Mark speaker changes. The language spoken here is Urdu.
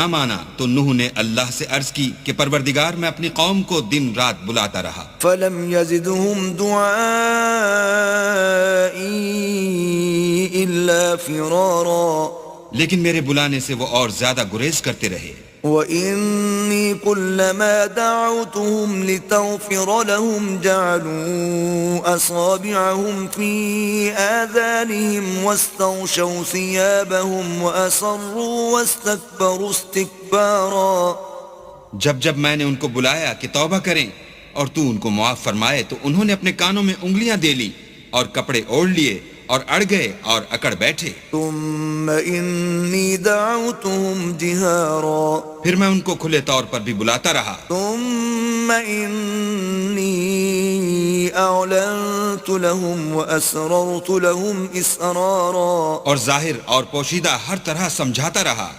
Speaker 1: نہ مانا تو نوح نے اللہ سے عرض کی کہ پروردگار میں اپنی قوم کو دن رات بلاتا رہا،
Speaker 2: فلم يزدهم دعائي إلا فرارا
Speaker 1: لیکن میرے بلانے سے وہ اور زیادہ گریز کرتے رہے۔
Speaker 2: وَإِنِّي كُلَّمَا دَعَوْتُهُمْ لِتَغْفِرَ لَهُمْ جَعَلُوا أَصَابِعَهُمْ فِي آذَانِهِمْ وَاسْتَغْشَوْا ثِيَابَهُمْ وَأَصَرُّوا وَاسْتَكْبَرُوا اسْتِكْبَارًا۔
Speaker 1: جب میں نے ان کو بلایا کہ توبہ کریں اور تو ان کو معاف فرمائے تو انہوں نے اپنے کانوں میں انگلیاں دے لی اور کپڑے اوڑھ لیے اور اڑ گئے اور اکڑ بیٹھے۔
Speaker 2: ثُمَّ إِنِّي دَعَوْتُهُمْ جِهَارًا
Speaker 1: پھر میں ان کو کھلے طور پر بھی بلاتا رہا۔
Speaker 2: ثُمَّ إِنِّي أَعْلَنْتُ لَهُمْ وَأَسْرَرْتُ لَهُمْ إِسْرَارًا
Speaker 1: اور ظاہر اور پوشیدہ ہر طرح سمجھاتا رہا۔